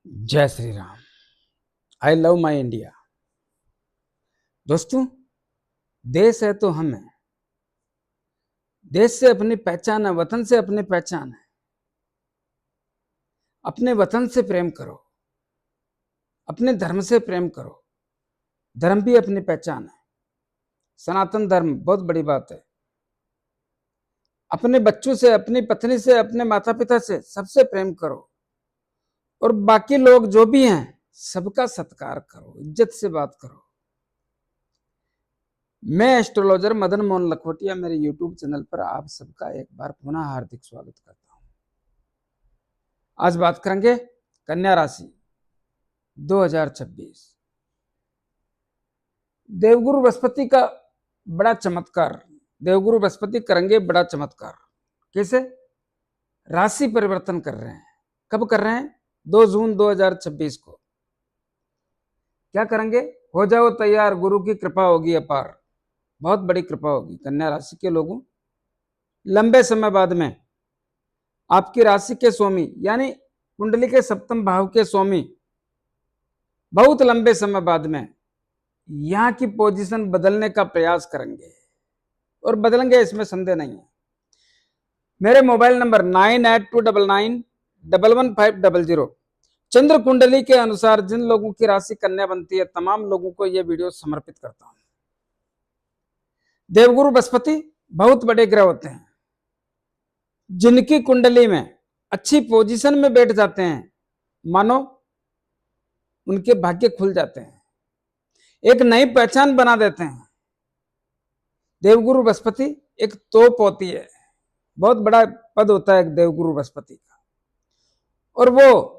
जय Shri Ram. I love my India. दोस्तों, देश है तो हम हैं। देश से अपनी पहचान है, वतन से अपनी पहचान है। अपने वतन से प्रेम करो, अपने धर्म से प्रेम करो। धर्म भी अपनी पहचान है। सनातन धर्म बहुत बड़ी बात है। अपने बच्चों से, अपनी पत्नी से, अपने माता पिता से, सबसे प्रेम करो। और बाकी लोग जो भी हैं सबका सत्कार करो, इज्जत से बात करो। मैं एस्ट्रोलॉजर मदन मोहन लखोटिया, मेरे यूट्यूब चैनल पर आप सबका एक बार पुनः हार्दिक स्वागत करता हूं। आज बात करेंगे कन्या राशि 2026। देवगुरु बृहस्पति का बड़ा चमत्कार। देवगुरु बृहस्पति करेंगे बड़ा चमत्कार। कैसे? राशि परिवर्तन कर रहे हैं। कब कर रहे हैं? 2 जून 2026 को। क्या करेंगे? हो जाओ तैयार, गुरु की कृपा होगी अपार। बहुत बड़ी कृपा होगी कन्या राशि के लोगों। लंबे समय बाद में आपकी राशि के स्वामी यानी कुंडली के सप्तम भाव के स्वामी बहुत लंबे समय बाद में यहां की पोजीशन बदलने का प्रयास करेंगे और बदलेंगे, इसमें संदेह नहीं है। मेरे मोबाइल नंबर 9829911500 चंद्र कुंडली के अनुसार जिन लोगों की राशि कन्या बनती है, तमाम लोगों को यह वीडियो समर्पित करता हूं। देवगुरु बृहस्पति बहुत बड़े ग्रह होते हैं। जिनकी कुंडली में अच्छी पोजीशन में बैठ जाते हैं, मानो उनके भाग्य खुल जाते हैं, एक नई पहचान बना देते हैं। देवगुरु बृहस्पति एक तोप होती है, बहुत बड़ा पद होता है देवगुरु बृहस्पति का। और वो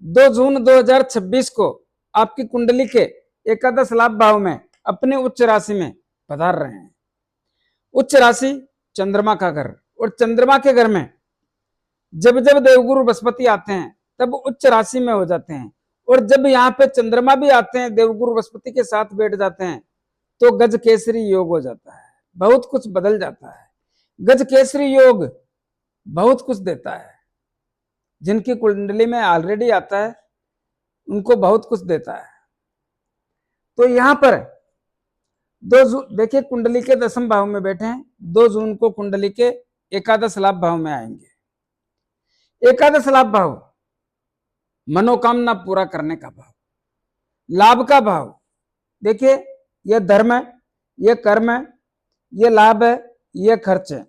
2 जून 2026 को आपकी कुंडली के एकादश लाभ भाव में अपने उच्च राशि में पधार रहे हैं। उच्च राशि चंद्रमा का घर, और चंद्रमा के घर में जब जब देवगुरु बृहस्पति आते हैं तब उच्च राशि में हो जाते हैं। और जब यहाँ पे चंद्रमा भी आते हैं, देवगुरु बृहस्पति के साथ बैठ जाते हैं, तो गज केसरी योग हो जाता है। बहुत कुछ बदल जाता है। गज केसरी योग बहुत कुछ देता है। जिनकी कुंडली में ऑलरेडी आता है उनको बहुत कुछ देता है। तो यहां पर देखिए, कुंडली के 10वें भाव में बैठे हैं। 2 जून को कुंडली के एकादश लाभ भाव में आएंगे। एकादश लाभ भाव मनोकामना पूरा करने का भाव, लाभ का भाव। देखिए, यह धर्म है, यह कर्म है, यह लाभ है, यह खर्च है।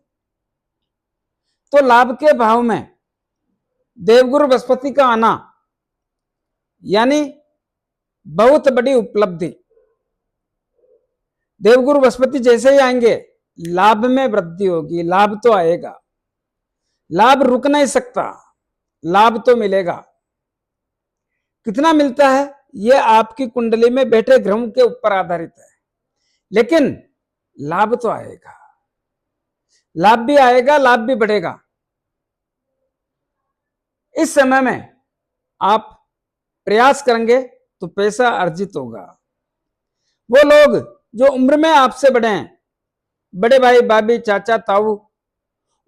तो लाभ के भाव में देवगुरु बृहस्पति का आना यानी बहुत बड़ी उपलब्धि। देवगुरु बृहस्पति जैसे ही आएंगे, लाभ में वृद्धि होगी। लाभ तो आएगा, लाभ रुक नहीं सकता, लाभ तो मिलेगा। कितना मिलता है यह आपकी कुंडली में बैठे ग्रहों के ऊपर आधारित है, लेकिन लाभ तो आएगा। लाभ भी आएगा, लाभ भी बढ़ेगा। इस समय में आप प्रयास करेंगे तो पैसा अर्जित होगा। वो लोग जो उम्र में आपसे बड़े हैं, बड़े भाई, भाभी, चाचा, ताऊ,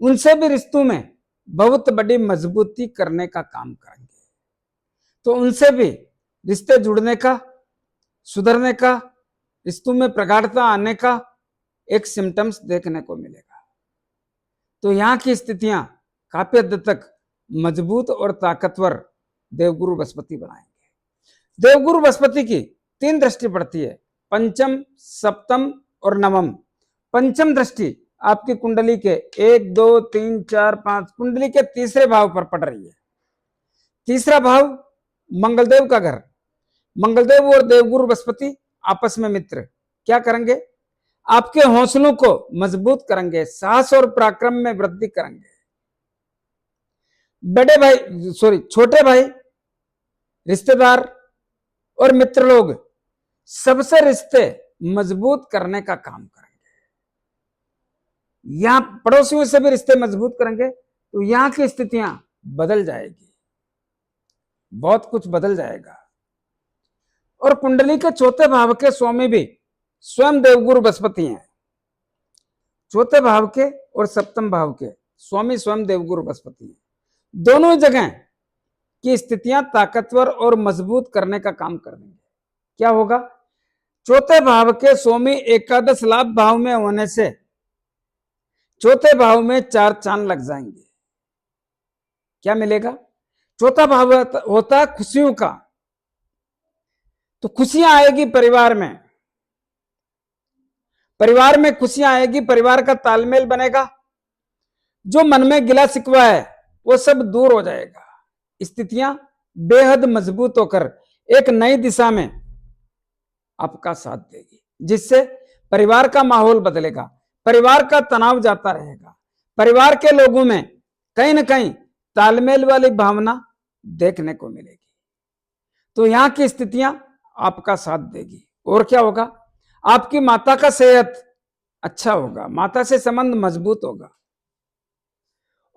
उनसे भी रिश्तों में बहुत बड़ी मजबूती करने का काम करेंगे। तो उनसे भी रिश्ते जुड़ने का, सुधरने का, रिश्तों में प्रगाढ़ता आने का एक सिम्टम्स देखने को मिलेगा। तो यहाँ की स्थितियां काफी हद तक मजबूत और ताकतवर देवगुरु बृहस्पति बनाएंगे। देवगुरु बृहस्पति की 3 दृष्टि पड़ती है, पंचम, सप्तम और नवम। पंचम दृष्टि आपकी कुंडली के 1, 2, 3, 4, 5 कुंडली के तीसरे भाव पर पड़ रही है। तीसरा भाव मंगलदेव का घर। मंगलदेव और देवगुरु बृहस्पति आपस में मित्र। क्या करेंगे? आपके हौसलों को मजबूत करेंगे, साहस और पराक्रम में वृद्धि करेंगे। छोटे भाई, रिश्तेदार और मित्र लोग सबसे रिश्ते मजबूत करने का काम करेंगे। यहां पड़ोसियों से भी रिश्ते मजबूत करेंगे, तो यहां की स्थितियां बदल जाएगी, बहुत कुछ बदल जाएगा। और कुंडली के चौथे भाव के स्वामी भी स्वयं देवगुरु बृहस्पति हैं। चौथे भाव के और सप्तम भाव के स्वामी स्वयं देवगुरु बृहस्पति हैं। दोनों जगह की स्थितियां ताकतवर और मजबूत करने का काम कर देंगे। क्या होगा? चौथे भाव के स्वामी एकादश लाभ भाव में होने से चौथे भाव में 4 चांद लग जाएंगे। क्या मिलेगा? चौथा भाव होता है खुशियों का, तो खुशियां आएगी परिवार में, परिवार में खुशियां आएगी, परिवार का तालमेल बनेगा, जो मन में गिला शिकवा है वो सब दूर हो जाएगा। स्थितियां बेहद मजबूत होकर एक नई दिशा में आपका साथ देगी, जिससे परिवार का माहौल बदलेगा, परिवार का तनाव जाता रहेगा, परिवार के लोगों में कहीं ना कहीं तालमेल वाली भावना देखने को मिलेगी। तो यहां की स्थितियां आपका साथ देगी। और क्या होगा? आपकी माता का सेहत अच्छा होगा, माता से संबंध मजबूत होगा,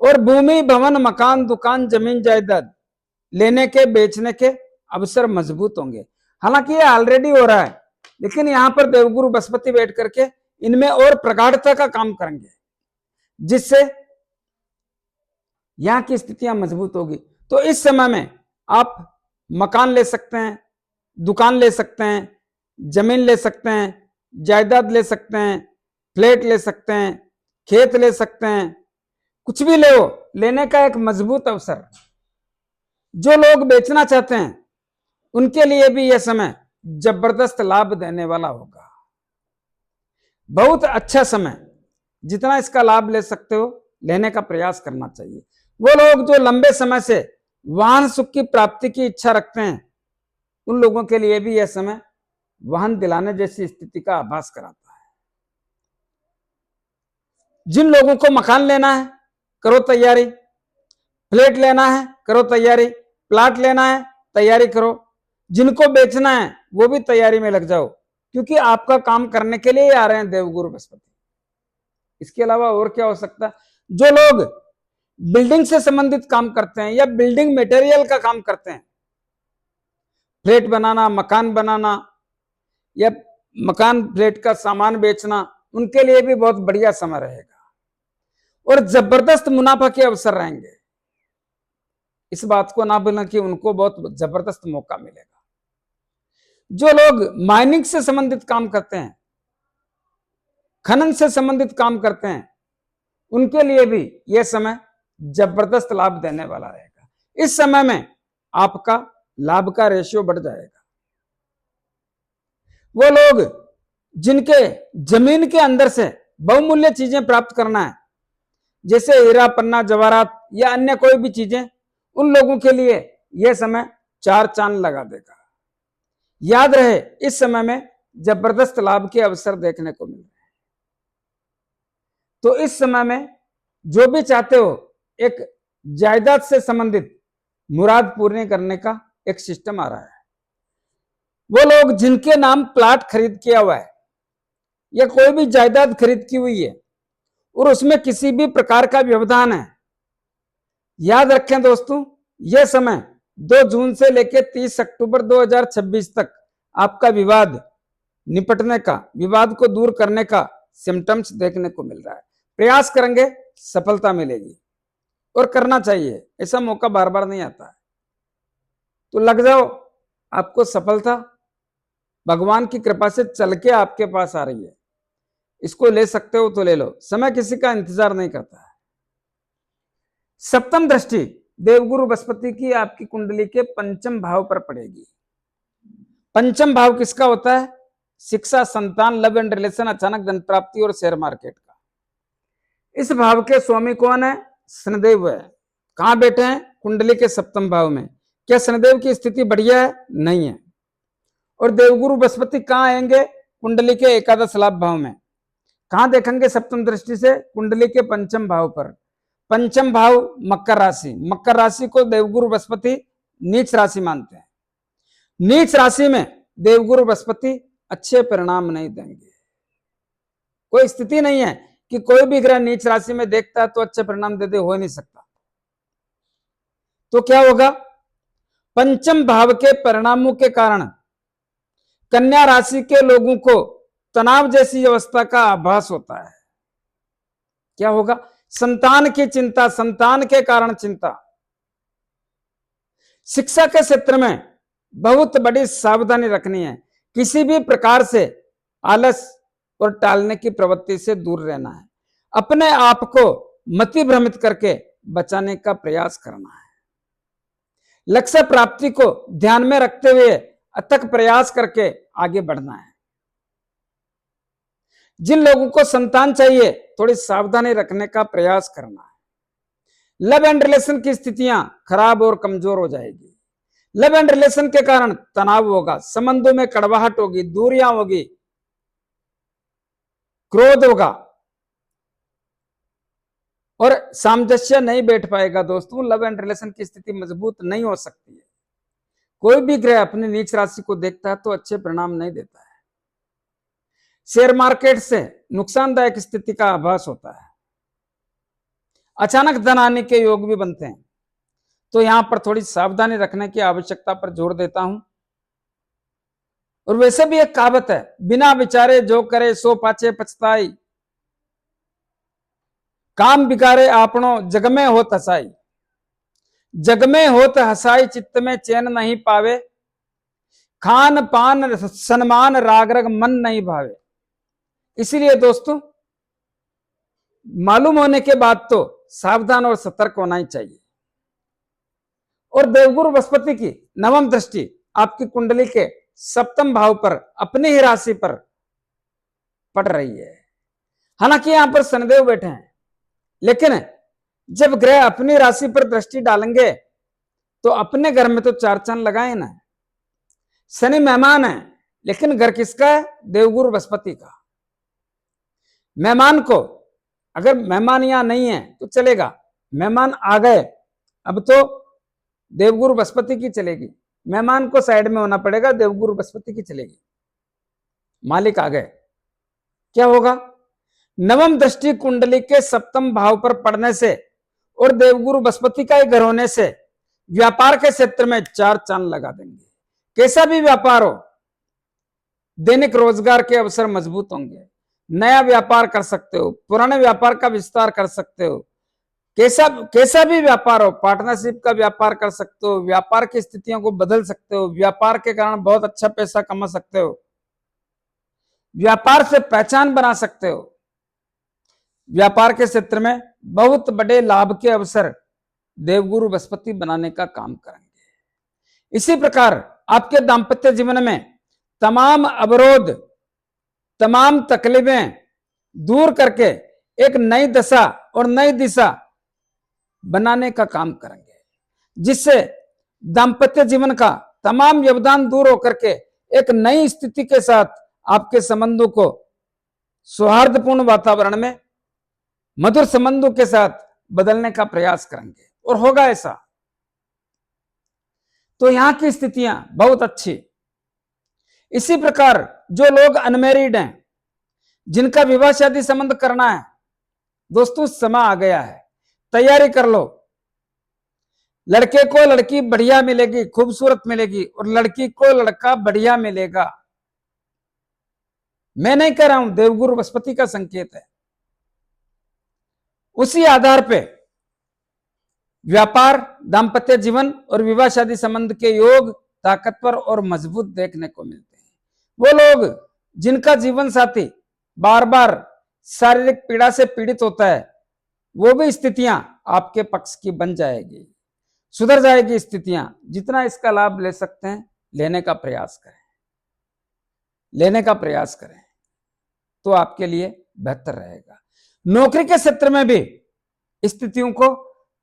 और भूमि, भवन, मकान, दुकान, जमीन जायदाद लेने के, बेचने के अवसर मजबूत होंगे। हालांकि ये ऑलरेडी हो रहा है, लेकिन यहां पर देवगुरु बृहस्पति बैठ करके इनमें और प्रगाढ़ता का काम करेंगे, जिससे यहां की स्थितियां मजबूत होगी। तो इस समय में आप मकान ले सकते हैं, दुकान ले सकते हैं, जमीन ले सकते हैं, जायदाद ले सकते हैं, फ्लैट ले सकते हैं, खेत ले सकते हैं, कुछ भी ले, लेने का एक मजबूत अवसर। जो लोग बेचना चाहते हैं उनके लिए भी यह समय जबरदस्त लाभ देने वाला होगा। बहुत अच्छा समय, जितना इसका लाभ ले सकते हो लेने का प्रयास करना चाहिए। वो लोग जो लंबे समय से वाहन सुख की प्राप्ति की इच्छा रखते हैं, उन लोगों के लिए भी यह समय वाहन दिलाने जैसी स्थिति का आभास कराता है। जिन लोगों को मकान लेना है करो तैयारी, फ्लैट लेना है करो तैयारी, प्लाट लेना है तैयारी करो, जिनको बेचना है वो भी तैयारी में लग जाओ, क्योंकि आपका काम करने के लिए आ रहे हैं देवगुरु बृहस्पति। इसके अलावा और क्या हो सकता है? जो लोग बिल्डिंग से संबंधित काम करते हैं या बिल्डिंग मटेरियल का काम करते हैं, फ्लैट बनाना, मकान बनाना या मकान फ्लैट का सामान बेचना, उनके लिए भी बहुत बढ़िया समय रहेगा और जबरदस्त मुनाफा के अवसर रहेंगे। इस बात को ना भूलें कि उनको बहुत जबरदस्त मौका मिलेगा। जो लोग माइनिंग से संबंधित काम करते हैं, खनन से संबंधित काम करते हैं, उनके लिए भी यह समय जबरदस्त लाभ देने वाला रहेगा। इस समय में आपका लाभ का रेशियो बढ़ जाएगा। वो लोग जिनके जमीन के अंदर से बहुमूल्य चीजें प्राप्त करना है, जैसे हीरा, पन्ना, जवाहरात या अन्य कोई भी चीजें, उन लोगों के लिए यह समय 4 चांद लगा देगा। याद रहे, इस समय में जबरदस्त लाभ के अवसर देखने को मिल रहे हैं। तो इस समय में जो भी चाहते हो, एक जायदाद से संबंधित मुराद पूर्ण करने का एक सिस्टम आ रहा है। वो लोग जिनके नाम प्लाट खरीद किया हुआ है या कोई भी जायदाद खरीद की हुई है और उसमें किसी भी प्रकार का व्यवधान है, याद रखें दोस्तों, यह समय 2 जून से लेकर 30 अक्टूबर 2026 तक आपका विवाद निपटने का, विवाद को दूर करने का सिम्टम्स देखने को मिल रहा है। प्रयास करेंगे, सफलता मिलेगी और करना चाहिए, ऐसा मौका बार बार नहीं आता है। तो लग जाओ, आपको सफलता भगवान की कृपा से चल के आपके पास आ रही है। इसको ले सकते हो तो ले लो, समय किसी का इंतजार नहीं करता है। सप्तम दृष्टि देवगुरु बृहस्पति की आपकी कुंडली के पंचम भाव पर पड़ेगी। पंचम भाव किसका होता है? शिक्षा, संतान, लव एंड रिलेशन, अचानक धन प्राप्ति और शेयर मार्केट का। इस भाव के स्वामी कौन है? शनिदेव है। कहां बैठे हैं? कुंडली के सप्तम भाव में। क्या शनिदेव की स्थिति बढ़िया है? नहीं है। और देवगुरु बृहस्पति कहां आएंगे? कुंडली के एकादश लाभ भाव में। कहां देखेंगे सप्तम दृष्टि से? कुंडली के पंचम भाव पर। पंचम भाव मकर राशि। मकर राशि को देवगुरु बृहस्पति नीच राशि मानते हैं। नीच राशि में देवगुरु बृहस्पति अच्छे परिणाम नहीं देंगे। कोई स्थिति नहीं है कि कोई भी ग्रह नीच राशि में देखता है तो अच्छे परिणाम दे दे, हो नहीं सकता। तो क्या होगा? पंचम भाव के परिणामों के कारण कन्या राशि के लोगों को तनाव जैसी अवस्था का आभास होता है। क्या होगा? संतान की चिंता, संतान के कारण चिंता, शिक्षा के क्षेत्र में बहुत बड़ी सावधानी रखनी है। किसी भी प्रकार से आलस और टालने की प्रवृत्ति से दूर रहना है। अपने आप को मति भ्रमित करके बचाने का प्रयास करना है। लक्ष्य प्राप्ति को ध्यान में रखते हुए अथक प्रयास करके आगे बढ़ना है। जिन लोगों को संतान चाहिए थोड़ी सावधानी रखने का प्रयास करना है। लव एंड रिलेशन की स्थितियां खराब और कमजोर हो जाएगी। लव एंड रिलेशन के कारण तनाव होगा, संबंधों में कड़वाहट होगी, दूरियां होगी, क्रोध होगा और सामंजस्य नहीं बैठ पाएगा। दोस्तों, लव एंड रिलेशन की स्थिति मजबूत नहीं हो सकती है। कोई भी ग्रह अपनी नीच राशि को देखता है तो अच्छे परिणाम नहीं देता है। शेयर मार्केट से नुकसानदायक स्थिति का आभास होता है। अचानक धन आने के योग भी बनते हैं, तो यहां पर थोड़ी सावधानी रखने की आवश्यकता पर जोर देता हूं। और वैसे भी एक कहावत है, बिना विचारे जो करे सो पाछे पछताई, काम बिगाड़े आपनो जग में होत हसाई। जग में होत हसाई चित्त में चैन नहीं पावे, खान पान सम्मान राग रग मन नहीं भावे। इसीलिए दोस्तों, मालूम होने के बाद तो सावधान और सतर्क होना ही चाहिए। और देवगुरु बृहस्पति की नवम दृष्टि आपकी कुंडली के सप्तम भाव पर अपनी ही राशि पर पड़ रही है। हालांकि यहां पर शनिदेव बैठे हैं, लेकिन जब ग्रह अपनी राशि पर दृष्टि डालेंगे तो अपने घर में तो चार चांद लगाए ना। शनि मेहमान है, लेकिन घर किसका है? देवगुरु बृहस्पति का। मेहमान को, अगर मेहमान यहां नहीं है तो चलेगा, मेहमान आ गए अब तो देवगुरु बृहस्पति की चलेगी। मेहमान को साइड में होना पड़ेगा, देवगुरु बृहस्पति की चलेगी। मालिक आ गए, क्या होगा? नवम दृष्टि कुंडली के सप्तम भाव पर पड़ने से और देवगुरु बृहस्पति का ही घर होने से व्यापार के क्षेत्र में चार चांद लगा देंगे। कैसा भी व्यापार हो, दैनिक रोजगार के अवसर मजबूत होंगे। नया व्यापार कर सकते हो, पुराने व्यापार का विस्तार कर सकते हो। कैसा भी व्यापार हो, पार्टनरशिप का व्यापार कर सकते हो, व्यापार की स्थितियों को बदल सकते हो, व्यापार के कारण बहुत अच्छा पैसा कमा सकते हो, व्यापार से पहचान बना सकते हो। व्यापार के क्षेत्र में बहुत बड़े लाभ के अवसर देवगुरु बृहस्पति बनाने का काम करेंगे। इसी प्रकार आपके दाम्पत्य जीवन में तमाम अवरोध, तमाम तकलीफें दूर करके एक नई दशा और नई दिशा बनाने का काम करेंगे, जिससे दाम्पत्य जीवन का तमाम व्यवधान दूर होकर के एक नई स्थिति के साथ आपके संबंधों को सौहार्दपूर्ण वातावरण में मधुर संबंधों के साथ बदलने का प्रयास करेंगे, और होगा ऐसा। तो यहां की स्थितियां बहुत अच्छी। इसी प्रकार जो लोग अनमैरिड हैं, जिनका विवाह शादी संबंध करना है, दोस्तों समय आ गया है, तैयारी कर लो। लड़के को लड़की बढ़िया मिलेगी, खूबसूरत मिलेगी, और लड़की को लड़का बढ़िया मिलेगा। मैं नहीं कह रहा हूं, देवगुरु बृहस्पति का संकेत है। उसी आधार पे व्यापार, दाम्पत्य जीवन और विवाह शादी संबंध के योग ताकतवर और मजबूत देखने को मिलते हैं। वो लोग जिनका जीवन साथी बार बार शारीरिक पीड़ा से पीड़ित होता है, वो भी स्थितियां आपके पक्ष की बन जाएगी, सुधर जाएगी स्थितियां। जितना इसका लाभ ले सकते हैं लेने का प्रयास करें, लेने का प्रयास करें, तो आपके लिए बेहतर रहेगा। नौकरी के क्षेत्र में भी स्थितियों को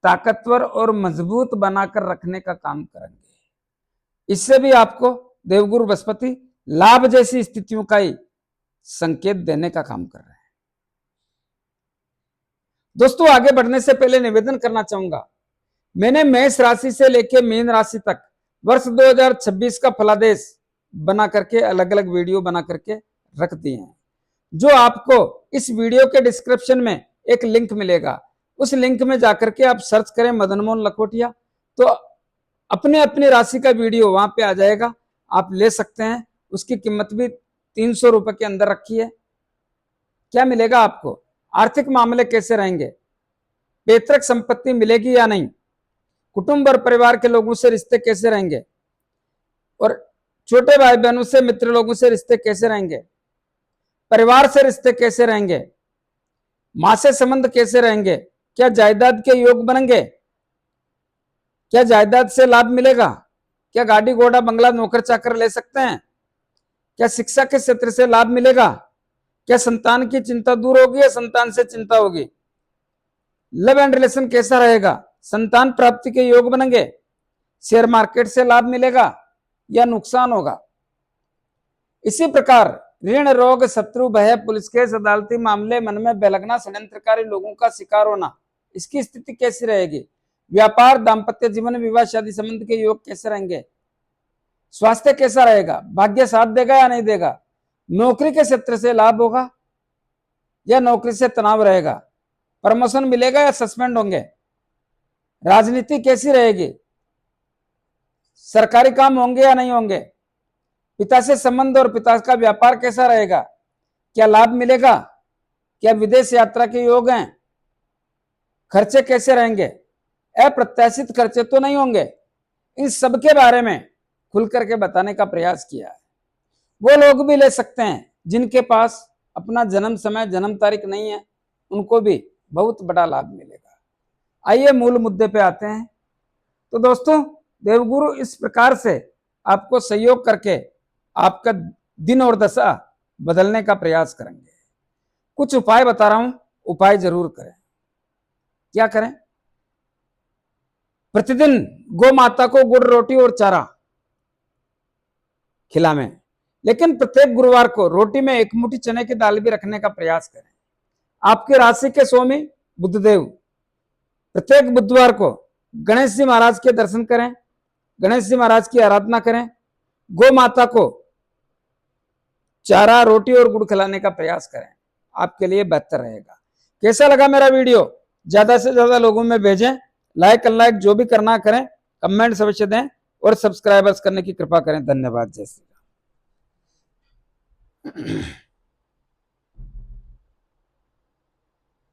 ताकतवर और मजबूत बनाकर रखने का काम करेंगे। इससे भी आपको देवगुरु बृहस्पति लाभ जैसी स्थितियों का ही संकेत देने का काम कर रहे हैं। दोस्तों, आगे बढ़ने से पहले निवेदन करना चाहूंगा, मैंने मेष राशि से लेकर मीन राशि तक वर्ष 2026 का फलादेश बना करके अलग अलग वीडियो बना करके रख दिए हैं, जो आपको इस वीडियो के डिस्क्रिप्शन में एक लिंक मिलेगा। उस लिंक में जाकर के आप सर्च करें मदन मोहन लखोटिया, तो अपने अपनी राशि का वीडियो वहां पे आ जाएगा, आप ले सकते हैं। उसकी कीमत भी 300 रुपए के अंदर रखी है। क्या मिलेगा आपको, आर्थिक मामले कैसे रहेंगे, पैतृक संपत्ति मिलेगी या नहीं, कुटुंब और परिवार के लोगों से रिश्ते कैसे रहेंगे, और छोटे भाई बहनों से, मित्र लोगों से रिश्ते कैसे रहेंगे, परिवार से रिश्ते कैसे रहेंगे, मां से संबंध कैसे रहेंगे, क्या जायदाद के योग बनेंगे, क्या जायदाद से लाभ मिलेगा, क्या गाड़ी घोड़ा बंगला नौकर चाकर ले सकते हैं, क्या शिक्षा के क्षेत्र से लाभ मिलेगा, क्या संतान की चिंता दूर होगी या संतान से चिंता होगी, लव एंड रिलेशन कैसा रहेगा, संतान प्राप्ति के योग बनेंगे, शेयर मार्केट से लाभ मिलेगा या नुकसान होगा। इसी प्रकार ऋण, रोग, शत्रु, भय, पुलिस केस, अदालती मामले, मन में बेलगना, षड्यंत्रकारी लोगों का शिकार होना, इसकी स्थिति कैसी रहेगी, व्यापार, दाम्पत्य जीवन, विवाह, शादी संबंध के योग कैसे रहेंगे, स्वास्थ्य कैसा रहेगा, भाग्य साथ देगा या नहीं देगा, नौकरी के क्षेत्र से लाभ होगा या नौकरी से तनाव रहेगा, प्रमोशन मिलेगा या सस्पेंड होंगे, राजनीति कैसी रहेगी, सरकारी काम होंगे या नहीं होंगे, पिता से संबंध और पिता का व्यापार कैसा रहेगा, क्या लाभ मिलेगा, क्या विदेश यात्रा के योग हैं, खर्चे कैसे रहेंगे, अप्रत्याशित खर्चे तो नहीं होंगे। इन सब के बारे में खुल करके बताने का प्रयास किया है। वो लोग भी ले सकते हैं जिनके पास अपना जन्म समय, जन्म तारीख नहीं है, उनको भी बहुत बड़ा लाभ मिलेगा। आइए मूल मुद्दे पे आते हैं। तो दोस्तों, देवगुरु इस प्रकार से आपको सहयोग करके आपका दिन और दशा बदलने का प्रयास करेंगे। कुछ उपाय बता रहा हूं, उपाय जरूर करें। क्या करें? प्रतिदिन गौ माता को गुड़, रोटी और चारा खिलावें, लेकिन प्रत्येक गुरुवार को रोटी में एक मुट्ठी चने की दाल भी रखने का प्रयास करें। आपकी राशि के स्वामी बुधदेव, प्रत्येक बुधवार को गणेश जी महाराज के दर्शन करें, गणेश जी महाराज की आराधना करें, गौ माता को चारा, रोटी और गुड़ खिलाने का प्रयास करें, आपके लिए बेहतर रहेगा। कैसा लगा मेरा वीडियो? ज्यादा से ज्यादा लोगों में भेजें, लाइक अनलाइक जो भी करना करें, कमेंट अवश्य दें और सब्सक्राइबर्स करने की कृपा करें। धन्यवाद। जय श्री राम।